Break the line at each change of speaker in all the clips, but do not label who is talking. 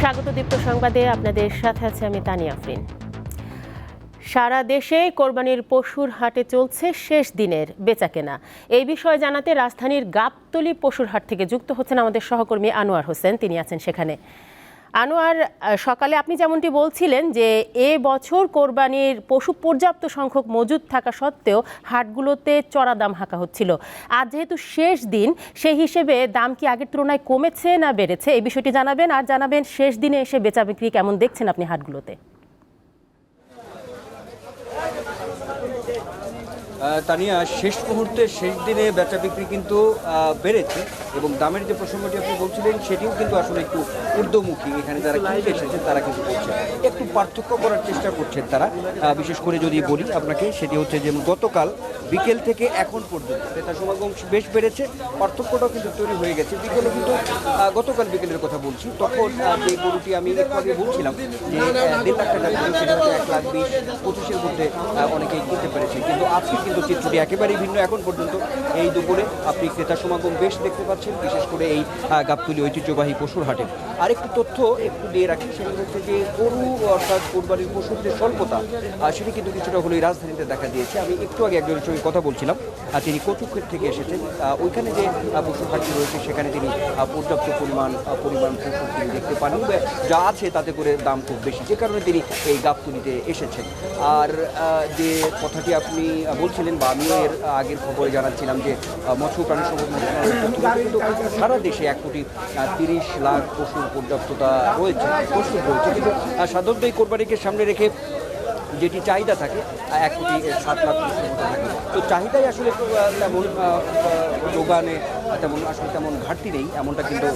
স্বাগত দীপ্ত সংবাদে, আপনাদের সাথে আছে আমি তানিয়া আফরিন। সারা দেশে কোরবানির পশুর হাটে চলছে শেষ দিনের বেচাকেনা। এই বিষয়ে জানাতে রাজধানীর গাবতলী পশুর হাট থেকে যুক্ত হচ্ছেন আমাদের সহকর্মী আনোয়ার হোসেন, তিনি আছেন সেখানে। আনোয়ার, সকালে আপনি যেমনটি বলছিলেন যে এ বছর কোরবানির পশু পর্যাপ্ত সংখ্যক মজুদ থাকা সত্ত্বেও হাটগুলোতে চড়া দাম হাঁকা হচ্ছিল। আজ যেহেতু শেষ দিন, সেই হিসেবে দাম কি আগের তুলনায় কমেছে না বেড়েছে, এই বিষয়টি জানাবেন। আর জানাবেন শেষ দিনে এসে বেচা বিক্রি কেমন দেখছেন আপনি হাটগুলোতে।
তানিয়া, শেষ মুহূর্তে শেষ দিনে বেচা বিক্রি কিন্তু বেড়েছে এবং দামের যে প্রসঙ্গটি আপনি বলছিলেন সেটিও কিন্তু আসলে একটু ঊর্ধ্বমুখী। এখানে যারা কিনতে এসেছেন তারা কিন্তু করছে একটু পার্থক্য করার চেষ্টা করছেন তারা। বিশেষ করে যদি বলি আপনাকে, সেটি হচ্ছে যে গতকাল বিকেল থেকে এখন পর্যন্ত ক্রেতা সমাগম বেশ বেড়েছে, পার্থক্যটাও কিন্তু তৈরি হয়ে গেছে। বিকেলে কিন্তু গতকাল বিকেলের কথা বলছি, তখন যে গরুটি আমি একটু আগে বলছিলাম যে 1.5 লাখ টাকা ছিল, সেটা হচ্ছে 1,20,25,000 মধ্যে অনেকেই কিনতে পেরেছে। কিন্তু আজকে কিন্তু চিত্রটি একেবারেই ভিন্ন। এখন পর্যন্ত এই দুপুরে আপনি ক্রেতা সমাগম বেশ দেখতে পাচ্ছেন, বিশেষ করে এই গাবতলী ঐতিহ্যবাহী পশুর হাটে। আর একটু তথ্য একটু দিয়ে রাখি, সেটা হচ্ছে যে গরু অর্থাৎ কোরবানির পশুর যে স্বল্পতা, সেটি কিন্তু কিছুটা হলেই রাজধানীতে দেখা দিয়েছে। আমি একটু আগে একজনের সঙ্গে কথা বলছিলাম, তিনি কচুক্ষেত থেকে এসেছেন। ওইখানে যে পশুর হাটটি রয়েছে সেখানে তিনি পর্যাপ্ত পরিমাণ পশু তিনি দেখতে পান, যা আছে তাতে করে দাম খুব বেশি, যে কারণে তিনি এই গাবতলীতে এসেছেন। আর যে কথাটি আপনি বলছিলেন বা আমিও এর আগের খবরে জানাচ্ছিলাম যে মৎস্য প্রাণী সম্পদ মন্ত্রণালয় কিন্তু সারা দেশে 1,30,00,000 পশুর পর্যাপ্ততা রয়েছে, প্রস্তুত রয়েছে। কিন্তু সাধারণত এই কোরবানিকে সামনে রেখে যেটি চাহিদা থাকে 1,07,00,000 থাকে, তো চাহিদাই আসলে তেমন যোগানে তেমন ঘাটতি নেই, এমনটা কিন্তু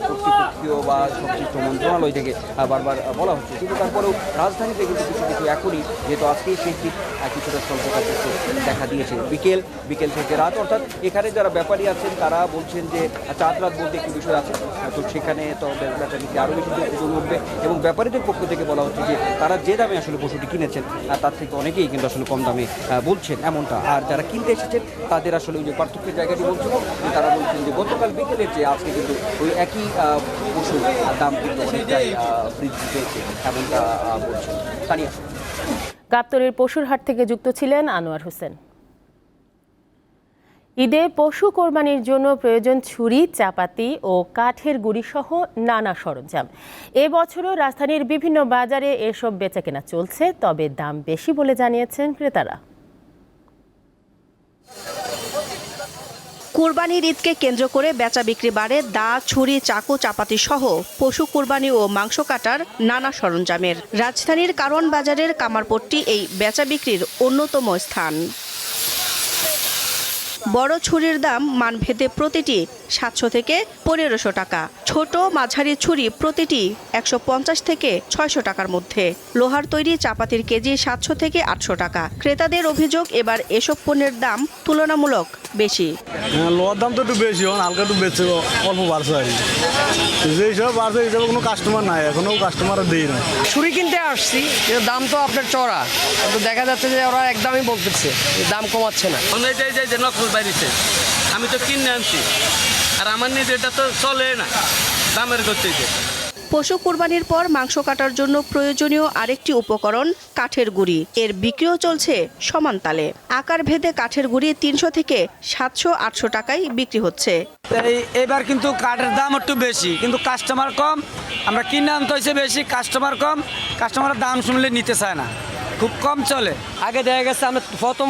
কর্তৃপক্ষীয় বা সংশ্লিষ্ট মন্ত্রণালয় থেকে বারবার বলা হচ্ছে। কিন্তু তারপরেও রাজধানীতে কিন্তু কিছু এখনই, যেহেতু আজকেই সেই দিক কিছুটা স্বল্পতা দেখা দিয়েছে। বিকেল থেকে রাত, অর্থাৎ এখানে যারা ব্যাপারী আছেন তারা বলছেন যে চাঁদ রাত বলতে একটি বিষয় আছে, তো সেখানে তো বেচা বিক্রি আরও বেশি ওজন উঠবে। এবং ব্যাপারীদের পক্ষ থেকে বলা হচ্ছে যে তারা যে দামে আসলে পশুটি কিনেছেন তার থেকে অনেকেই কিন্তু আসলে কম দামে বলছেন এমনটা। আর যারা কিনতে এসেছেন তাদের আসলে ওই যে পার্থক্যের জায়গাটি বলছিল, তারা বলছেন যে গতকাল বিকেলের চেয়ে আজকে কিন্তু ওই একই পশুর দাম কিন্তু অনেকটাই বৃদ্ধি পেয়েছে এমনটা বলছেন। তানিয়া,
গাবতলীর পশুর হাট থেকে যুক্ত ছিলেন আনোয়ার হোসেন। ঈদে পশু কোরবানির জন্য প্রয়োজন ছুরি, চাপাতি ও কাঠের গুঁড়ি সহ নানা সরঞ্জাম। এবছরও রাজধানীর বিভিন্ন বাজারে এসব বেচাকেনা চলছে, তবে দাম বেশি বলে জানিয়েছেন ক্রেতারা।
কুরবানির ঈদকে কেন্দ্র করে বেচা বিক্রি বাড়ে দা, ছুরি, চাকু, চাপাতি সহ পশু কুরবানি ও মাংস কাটার নানা সরঞ্জামের। রাজধানীর কারওয়ান বাজারের কামারপট্টি এই বেচা বিক্রির অন্যতম স্থান। বড় ছুরির দাম মানভেদে প্রতিটি 700 থেকে 1,500 টাকা, ছোট মাঝারি ছুরি প্রতিটি 150 থেকে 600 টাকার মধ্যে। লোহার তৈরি চাপাতির কেজি 700 থেকে 800 টাকা। ক্রেতাদের অভিযোগ, এবার এসব পণ্যের দাম তুলনামূলক বেশি।
লোহার দাম তো একটু বেশি, হালকা একটু বেশি, অল্প বাড়ছে আর কি। যেসব বাড়ছে হিসাবে কোনো কাস্টমার নাই, এখনো কাস্টমার দিই না।
ছুরি কিনতে আসছি, এর দাম তো আপনার চড়া, তো দেখা যাচ্ছে যে ওরা একদমই বলতেছে, দাম কমাচ্ছে না।
যে নকল বাইরেছে, আমি তো কিনে আনছি, আর আমার নিজে এটা তো চলে না, দামের করতে।
পশু কুরবানির পর মাংস কাটার জন্য প্রয়োজনীয় আরেকটি উপকরণ কাঠের গুঁড়ি। এর বিক্রিও চলছে সমান তালে। আকার ভেদে কাঠের গুঁড়ি 300 থেকে 700-800 টাকায় বিক্রি হচ্ছে।
এবার কিন্তু কাঠের দাম একটু বেশি, কিন্তু কাস্টমার কম। আমরা কিনে আনতে হয়েছে বেশি, কাস্টমার কম। কাস্টমারের দাম শুনলে নিতে চায় না, খুব কম চলে।
আগে দেখা গেছে আমরা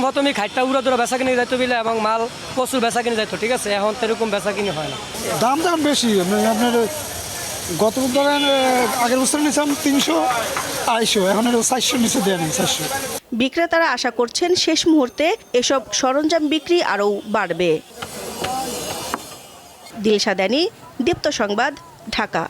প্রথমই খাইটা উড়া ধরে বেচা কিনে যাইতো বিলে, এবং মাল প্রচুর বেচা কিনে যাইতো, ঠিক আছে। এখন সেরকম বেচা কিনে হয় না,
দাম বেশি। আপনার গত ধরেন আগের বছর নিয়েছিলাম 300-250, এখন 400 নিচে দেয় নেই, 400।
বিক্রেতারা আশা করছেন শেষ মুহূর্তে এসব সরঞ্জাম বিক্রি আরও বাড়বে। দিলশা দানি, দীপ্ত সংবাদ, ঢাকা।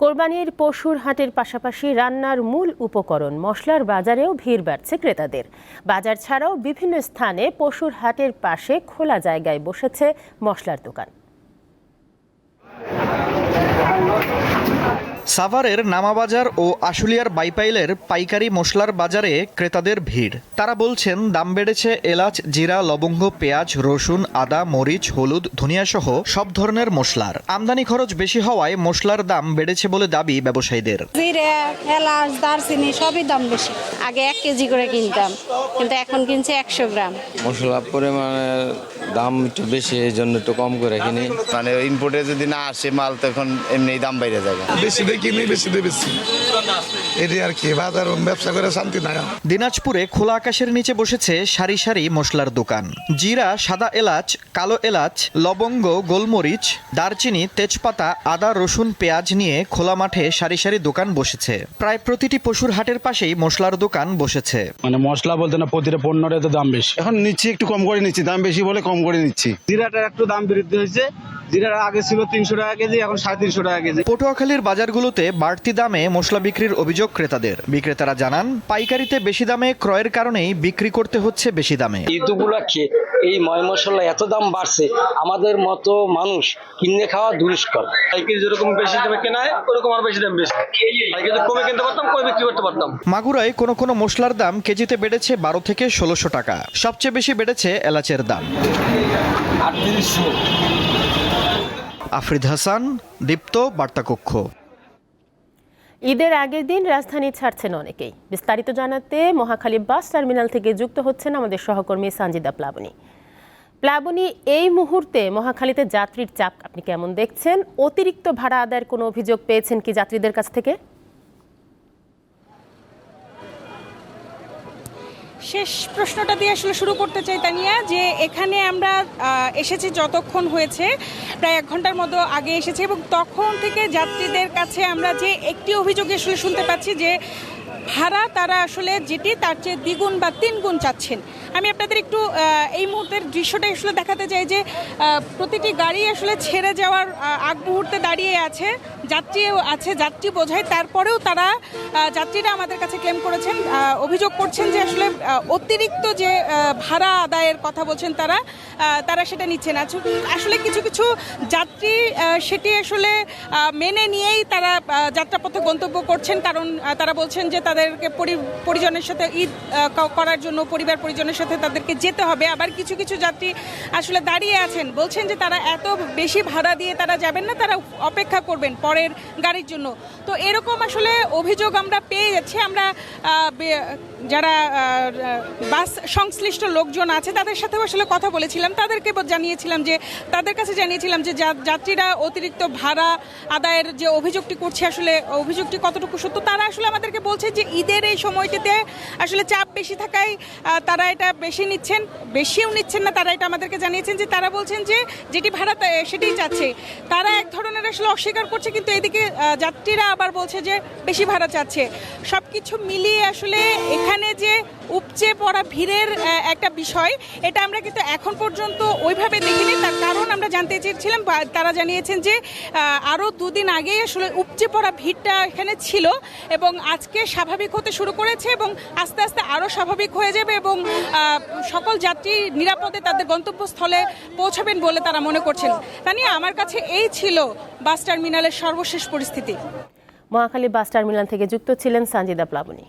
কোরবানির পশুর হাটের পাশাপাশি রান্নার মূল উপকরণ মশলার বাজারেও ভিড় বাড়ছে ক্রেতাদের। বাজার ছাড়াও বিভিন্ন স্থানে পশুর হাটের পাশে খোলা জায়গায় বসেছে মশলার দোকান।
সাভারের নামাবাজার ও আশুলিয়ার বাইপাইলের পাইকারি মশলার বাজারে ক্রেতাদের ভিড়। তারা বলছেন দাম বেড়েছে এলাচ, জিরা, লবঙ্গ, পেঁয়াজ, রসুন, আদা, মরিচ, হলুদ, ধনিয়া সহ সব ধরনের মশলার। আমদানি খরচ বেশি হওয়ায় মশলার দাম বেড়েছে বলে দাবি ব্যবসায়ীদের।
জিরা, এলাচ, দারচিনি সবই দাম বেশি। আগে 1 কেজি করে কিনতাম, কিন্তু এখন কিনছে 100 গ্রাম।
মশলার পরিমাণের দাম একটু বেশি, এই জন্য একটু কম করে কিনি।
মানে ইম্পোর্টে যদি না আসে মাল তখন এমনি দাম বাইরে যাবে।
বেশি দিয়ে কিনি, বেশি দিয়ে বেশি, এটি আর কি। বাজার ব্যবসা করে শান্তি নাই।
দিনাজপুরে খোলা আকাশের নিচে বসেছে সারি সারি মশলার দোকান। জিরা, সাদা এলাচ, কালো এলাচ, লবঙ্গ, গোলমরিচ, দারচিনি, তেজপাতা, আদা, রসুন, পেঁয়াজ নিয়ে খোলা মাঠে সারি সারি দোকান বসেছে। প্রায় প্রতিটি পশুর হাটের পাশেই মশলার দোকান বসেছে।
মানে মশলা বলতে না, প্রতিটা পণ্যের তো দাম বেশি।
এখন নিচ্ছি, একটু কম করে নিচ্ছি, দাম বেশি বলে কম করে নিচ্ছি।
জিরাটার একটু দাম বৃদ্ধি হয়েছে। জিরার আগে ছিল 300 টাকা কেজি, এখন 350 টাকা কেজি।
পটুয়াখালীর বাজারগুলোতে বাড়তি দামে মশলা বিক্রির অভিযোগ ক্রেতাদের। বিক্রেতারা জানান, পাইকারিতে বেশি দামে ক্রয়ের কারণেই বিক্রি করতে হচ্ছে বেশি দামে।
ঈদ উপলক্ষে এই ময় মশলা এত দাম বাড়ছে, আমাদের মতো মানুষ কিনে খাওয়া দুষ্কর।
পাইকারি যেরকম বেশি দামে কেনায় ওরকম আর বেশি দাম বেশি। পাইকারি কমে কিনতে পারতাম, কমে বিক্রি করতে পারতাম।
মাগুরায় কোনো কোনো মশলার দাম কেজিতে বেড়েছে 12 থেকে 1600 টাকা। সবচেয়ে বেশি বেড়েছে এলাচের দাম। আফরিদ হাসান, দীপ্ত, বার্তাকক্ষ।
ঈদের আগের দিন রাজধানী ছাড়ছেন অনেকেই। বিস্তারিত জানাতে মহাখালী বাস টার্মিনাল থেকে যুক্ত হচ্ছেন আমাদের সহকর্মী সানজিদা প্লাবনী। প্লাবনী, এই মুহূর্তে মহাখালীতে যাত্রীর চাপ আপনি কেমন দেখছেন? অতিরিক্ত ভাড়া আদায়ের কোনো অভিযোগ পেয়েছেন কি যাত্রীদের কাছ থেকে?
শেষ প্রশ্নটা দিয়ে আসলে শুরু করতে চাই তানিয়া, যে এখানে আমরা এসেছি যতক্ষণ হয়েছে, প্রায় 1 ঘন্টার মতো আগে এসেছি, এবং তখন থেকে যাত্রীদের কাছে আমরা যে একটি অভিযোগ আসলে শুনতে পাচ্ছি যে ভাড়া তারা আসলে যেটি তার চেয়ে দ্বিগুণ বা 3 গুণ চাচ্ছেন। আমি আপনাদের একটু এই মুহূর্তের দৃশ্যটা আসলে দেখাতে চাই যে প্রতিটি গাড়ি আসলে ছেড়ে যাওয়ার আগ মুহূর্তে দাঁড়িয়ে আছে, যাত্রীও আছে, যাত্রী বোঝায়। তারপরেও তারা যাত্রীরা আমাদের কাছে ক্লেম করেছেন, অভিযোগ করছেন যে আসলে অতিরিক্ত যে ভাড়া আদায়ের কথা বলছেন তারা সেটা নিচ্ছেন। আসলে কিছু কিছু যাত্রী সেটি আসলে মেনে নিয়েই তারা যাত্রাপথে গন্তব্য করছেন, কারণ তারা বলছেন যে তাদেরকে পরিজনের সাথে ঈদ করার জন্য পরিবার পরিজনের সাথে তাদেরকে যেতে হবে। আবার কিছু কিছু যাত্রী আসলে দাঁড়িয়ে আছেন, বলছেন যে তারা এত বেশি ভাড়া দিয়ে তারা যাবেন না, তারা অপেক্ষা করবেন পরের গাড়ির জন্য। তো এরকম আসলে অভিযোগ আমরা পেয়ে যাচ্ছি। আমরা যারা বাস সংশ্লিষ্ট লোকজন আছে তাদের সাথেও আসলে কথা বলেছিলাম, তাদেরকে জানিয়েছিলাম যে তাদের কাছে জানিয়েছিলাম যে যাত্রীরা অতিরিক্ত ভাড়া আদায়ের যে অভিযোগটি করছে, আসলে অভিযোগটি কতটুকু সত্য। তারা আসলে আমাদেরকে বলছে যে ঈদের এই সময়টিতে আসলে চাপ বেশি থাকায় তারা এটা বেশিও নিচ্ছেন না। তারা এটা আমাদেরকে জানিয়েছেন যে তারা বলছেন যে যেটি ভাড়া সেটাই চাচ্ছে। তারা এক ধরনের আসলে অস্বীকার করছে, কিন্তু এদিকে যাত্রীরা আবার বলছে যে বেশি ভাড়া চাচ্ছে। সব কিছু মিলিয়ে আসলে এখানে যে উপচে পড়া ভিড়ের একটা বিষয়, এটা আমরা কিন্তু এখন পর্যন্ত ওইভাবে দেখিনি। তার কারণ আমরা জানতে চেয়েছিলাম, তারা জানিয়েছেন যে আরও 2 দিন আগেই আসলে উপচে পড়া ভিড়টা এখানে ছিল এবং আজকে স্বাভাবিক হতে শুরু করেছে এবং আস্তে আস্তে আরও স্বাভাবিক হয়ে যাবে এবং সকল যাত্রী নিরাপদে তাদের গন্তব্যস্থলে পৌঁছাবেন বলে তারা মনে করছেন। তা নিয়ে আমার কাছে এই ছিল বাস টার্মিনালের সর্বশেষ পরিস্থিতি।
মহাখালী বাস টার্মিনাল থেকে যুক্ত ছিলেন সানজিদা প্লাবনী।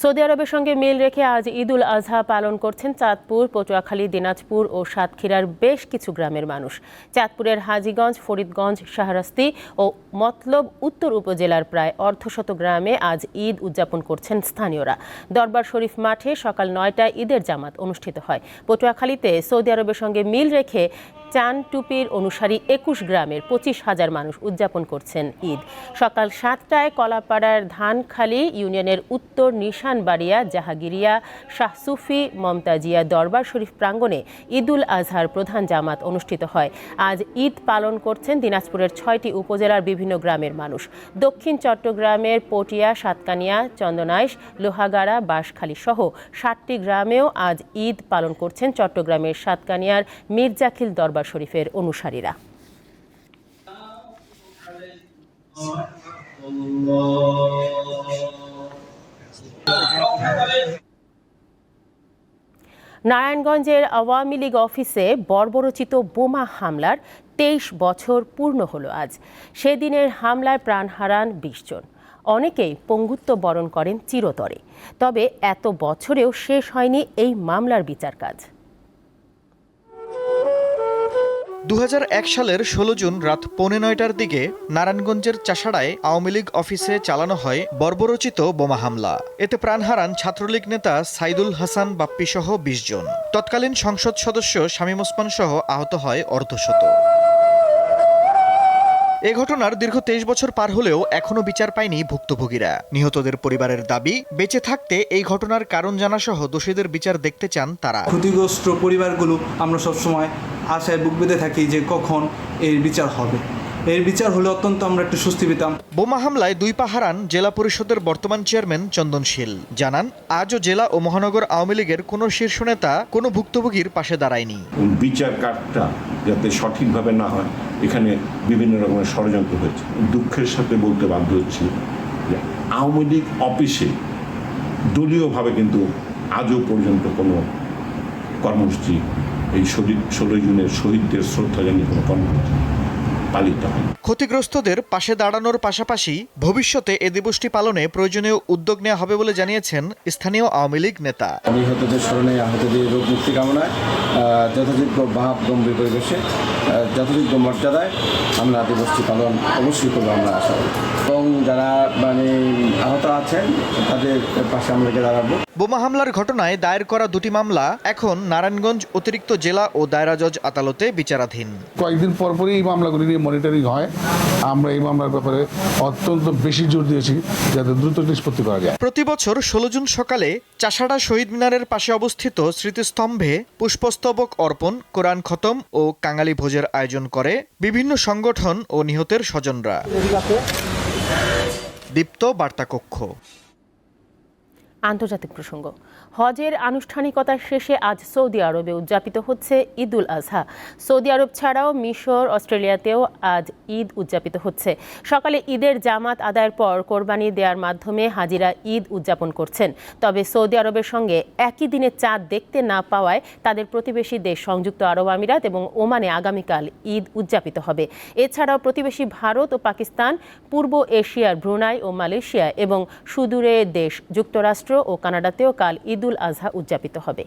সৌদি আরবের সঙ্গে মিল রেখে আজ ঈদ উল আজহা পালন করছেন চাঁদপুর, পটুয়াখালী, দিনাজপুর ও সাতক্ষীরার বেশ কিছু গ্রামের মানুষ। চাঁদপুরের হাজীগঞ্জ, ফরিদগঞ্জ, শাহরাস্তি ও মতলব উত্তর উপজেলার প্রায় অর্ধশত গ্রামে আজ ঈদ উদযাপন করছেন স্থানীয়রা। দরবার শরীফ মাঠে সকাল 9টায় ঈদের জামাত অনুষ্ঠিত হয়। পটুয়াখালীতে সৌদি আরবের সঙ্গে মিল রেখে চান টুপির অনুসারী 21 গ্রামের 25,000 মানুষ উদযাপন করছেন ঈদ। সকাল 7টায় কলাপাড়ার ধানখালী ইউনিয়নের উত্তর নিশানবাড়িয়া, জাহাগিরিয়া, শাহসুফি, মমতাজিয়া দরবার শরীফ প্রাঙ্গণে ঈদ উল আজহার প্রধান জামাত অনুষ্ঠিত হয়। আজ ঈদ পালন করছেন দিনাজপুরের 6টি উপজেলার বিভিন্ন গ্রামের মানুষ। দক্ষিণ চট্টগ্রামের পটিয়া, সাতকানিয়া, চন্দনাইশ, লোহাগাড়া, বাঁশখালী সহ 7টি গ্রামেও আজ ঈদ পালন করছেন চট্টগ্রামের সাতকানিয়ার মির্জাখিল দরবার শরীফের অনুসারীরা। নারায়ণগঞ্জের আওয়ামী লীগ অফিসে বর্বরচিত বোমা হামলার 23 বছর পূর্ণ হলো আজ। সেদিনের হামলায় প্রাণ হারান 20 জন। অনেকেই পঙ্গুত্ব বরণ করেন চিরতরে। তবে এত বছরেও শেষ হয়নি এই মামলার বিচার কাজ।
2001 সালের 16 জুন রাত 8:45টার দিকে নারায়ণগঞ্জের চাষাড়ায় আওয়ামী লীগ অফিসে চালানো হয় বর্বরচিত বোমা হামলা। এতে প্রাণ হারান ছাত্রলীগ নেতা সাইদুল হাসান বাপ্পি সহ 20 জন। তৎকালীন সংসদ সদস্য শামীম ওসমান সহ আহত হয় অর্ধশত। এ ঘটনার দীর্ঘ 23 বছর পার হলেও এখনো বিচার পায়নি ভুক্তভোগীরা। নিহতদের পরিবারের দাবি, বেঁচে থাকতে এই ঘটনার কারণ জানাসহ দোষীদের বিচার দেখতে চান তারা।
ক্ষতিগ্রস্ত পরিবারগুলো আমরা সবসময় আশায় বুক বেঁধে থাকি যে কখন এর বিচার হবে। এর বিচার হলে অত্যন্ত আমরা একটু স্বস্তি পেতাম।
বোমা হামলায় 2 পা হারান জেলা পরিষদের বর্তমান চেয়ারম্যান চন্দন শীল। জানান, আজও জেলা ও মহানগর আওয়ামী লীগের কোনো শীর্ষ নেতা কোনো ভুক্তভোগীর পাশে দাঁড়ায়নি।
বিচার কাজটা যাতে সঠিকভাবে না হয়, এখানে বিভিন্ন রকমের ষড়যন্ত্র হয়েছে। দুঃখের সাথে বলতে বাধ্য হচ্ছি যে আওয়ামী লীগ অফিসে দলীয়ভাবে কিন্তু আজও পর্যন্ত কোনো কর্মসূচি, এই 16 জুনের শহীদদের শ্রদ্ধা জানিয়ে কোনো কর্মসূচি পালিত হয়।
ক্ষতিগ্রস্তদের পাশে দাঁড়ানোর পাশাপাশি ভবিষ্যতে এ দিবসটি পালনে প্রয়োজনীয় উদ্যোগ নেওয়া হবে বলে জানিয়েছেন স্থানীয় আওয়ামী লীগ নেতা।
নিহতদের স্মরণে আহতদের রোগ মুক্তি কামনায় যথাযোগ্য ভাব গম্ভীর পরিবেশে যথাযোগ্য মর্যাদায় আমরা দিবসটি পালন অবশ্যই করবো আমরা আশা করি, এবং যারা আহত আছেন তাদের পাশে আমরা দাঁড়াবো।
বোমা হামলার ঘটনায় দায়ের করা 2টি মামলা এখন নারায়ণগঞ্জ অতিরিক্ত জেলা ও দায়রা জজ আদালতে বিচারাধীন।
কয়েকদিন পরপরই এই মামলাগুলি নিয়ে মনিটরিং হয়। আমরা এই মামলার ব্যাপারে অত্যন্ত বেশি জোর দিয়েছি যাতে দ্রুত নিষ্পত্তি করা যায়।
প্রতি বছর 16 জুন সকালে চাষাড়া শহীদ মিনারের পাশে অবস্থিত স্মৃতিস্তম্ভে পুষ্পস্তবক অর্পণ, কোরআন খতম ও কাঙালি ভোজের আয়োজন করে বিভিন্ন সংগঠন ও নিহতের স্বজনরা। দীপ্ত বার্তা কক্ষ।
আন্তর্জাতিক প্রসঙ্গ। হজের আনুষ্ঠানিকতার শেষে আজ সৌদি আরবে উদযাপিত হচ্ছে ঈদুল আজহা। সৌদি আরব ছাড়াও মিশর, অস্ট্রেলিয়াতেও আজ ঈদ উদযাপিত হচ্ছে। সকালে ঈদের জামাত আদায়ের পর কোরবানি দেওয়ার মাধ্যমে হাজিরা ঈদ উদযাপন করছেন। তবে সৌদি আরবের সঙ্গে একই দিনে চাঁদ দেখতে না পাওয়ায় তাদের প্রতিবেশী দেশ সংযুক্ত আরব আমিরাত এবং ওমানে আগামীকাল ঈদ উদযাপিত হবে। এছাড়াও প্রতিবেশী ভারত ও পাকিস্তান, পূর্ব এশিয়ার ব্রুনাই ও মালয়েশিয়া এবং সুদূরের দেশ যুক্তরাষ্ট্র ও কানাডাতেও কাল ঈদুল আজহা উদযাপিত হবে।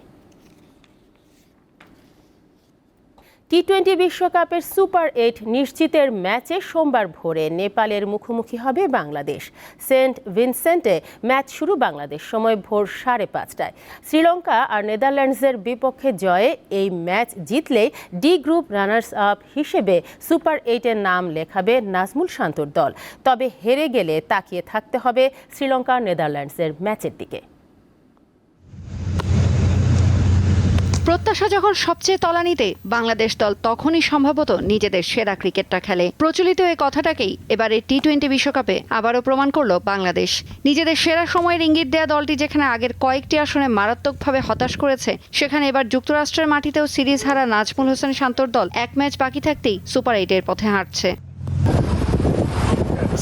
টি-20 বিশ্বকাপের সুপার 8 নিশ্চিতের ম্যাচে সোমবার ভোরে নেপালের মুখোমুখি হবে বাংলাদেশ। সেন্ট ভিনসেন্টে ম্যাচ শুরু বাংলাদেশ সময় ভোর 5:30টায়। শ্রীলঙ্কা আর নেদারল্যান্ডসের বিপক্ষে জয়ে এই ম্যাচ জিতলেই ডি গ্রুপ রানার্স আপ হিসেবে সুপার 8-এর নাম লেখাবে নাজমুল শান্তর দল। তবে হেরে গেলে তাকিয়ে থাকতে হবে শ্রীলঙ্কা নেদারল্যান্ডসের ম্যাচের দিকে।
প্রত্যাশা যখন সবচেয়ে তলানিতে, বাংলাদেশ দল তখনই সম্ভবত নিজেদের সেরা ক্রিকেটটা খেলে। প্রচলিত এই কথাটাকেই এবারে টি-20 বিশ্বকাপে আবারও প্রমাণ করলো বাংলাদেশ। নিজেদের সেরা সময়ের ইঙ্গিত দেয়া দলটি যেখানে আগের কয়েকটি আসনে মারাত্মকভাবে হতাশ করেছে, সেখানে এবার যুক্তরাষ্ট্রের মাটিতেও সিরিজ হারা নাজমুল হোসেন শান্তর দল এক ম্যাচ বাকি থাকতেই সুপার 8-এর পথে হাঁটছে।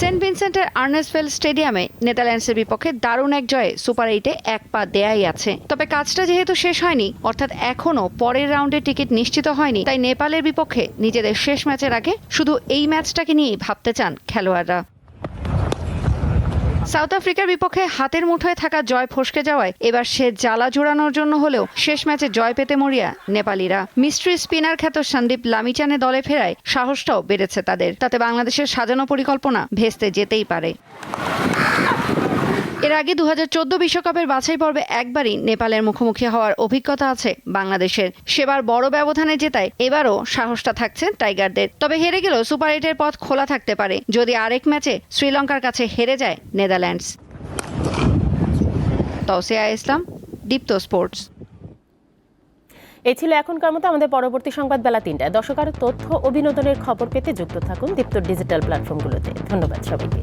সেন্ট ভিনসেন্টের আর্নেস্টভেল স্টেডিয়ামে নেদারল্যান্ডসের বিপক্ষে দারুণ এক জয়ে সুপার 8-এ এক পা দেয়াই আছে। তবে কাজটা যেহেতু শেষ হয়নি, অর্থাৎ এখনও পরের রাউন্ডের টিকিট নিশ্চিত হয়নি, তাই নেপালের বিপক্ষে নিজেদের শেষ ম্যাচের আগে শুধু এই ম্যাচটাকে নিয়েই ভাবতে চান খেলোয়াড়রা। সাউথ আফ্রিকার বিপক্ষে হাতের মুঠোয় থাকা জয় ফসকে যাওয়ায় এবার সে জ্বালা জোড়ানোর জন্য হলেও শেষ ম্যাচে জয় পেতে মরিয়া নেপালিরা। মিস্ট্রি স্পিনার খ্যাত সন্দীপ লামিচানে দলে ফেরায় সাহসটাও বেড়েছে তাদের। তাতে বাংলাদেশের সাজানো পরিকল্পনা ভেস্তে যেতেই পারে। এর আগে 2014 বিশ্বকাপের বাছাই পর্বে একবারই নেপালের মুখোমুখি হওয়ার অভিজ্ঞতা আছে বাংলাদেশের। সেবার বড় ব্যবধানে জেতায় এবারও সাহসটা থাকছে টাইগারদের। তবে হেরে গেলেও সুপার 8-এর পথ খোলা থাকতে পারে যদি আরেক ম্যাচে শ্রীলঙ্কার কাছে হেরে যায় নেদারল্যান্ডস। তৌসিয়া ইসলাম, দীপ্ত স্পোর্টস।
এই ছিল এখনকার মতো। আমাদের পরবর্তী সংবাদ বেলা 3টায়। দর্শক, আরও তথ্য ও বিনোদনের খবর পেতে যুক্ত থাকুন দীপ্ত ডিজিটাল প্ল্যাটফর্মগুলোতে। ধন্যবাদ সবাইকে।